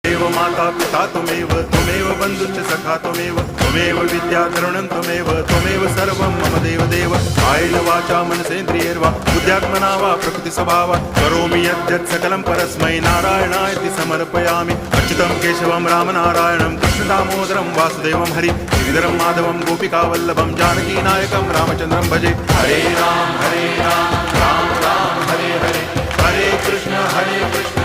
देव माता पिता त्वमेव त्वमेव बन्धुश्च सखा त्वमेव विद्या द्रविणं त्वमेव सर्वं मम देव कायेन वाचा मनसेन्द्रियैर्वा बुद्ध्यात्मना वा प्रकृतिस्वभावात् करोमि यद्यत् सकलं परस्मै नारायणायति समर्पयामि अच्युतं केशवं रामनारायणं कृष्णदामोदरं वासुदेवं हरि गिरिधरं माधवं गोपिकावल्लभं जानकीनायकं रामचन्द्रं भजे हरे राम राम राम हरे हरे हरे कृष्ण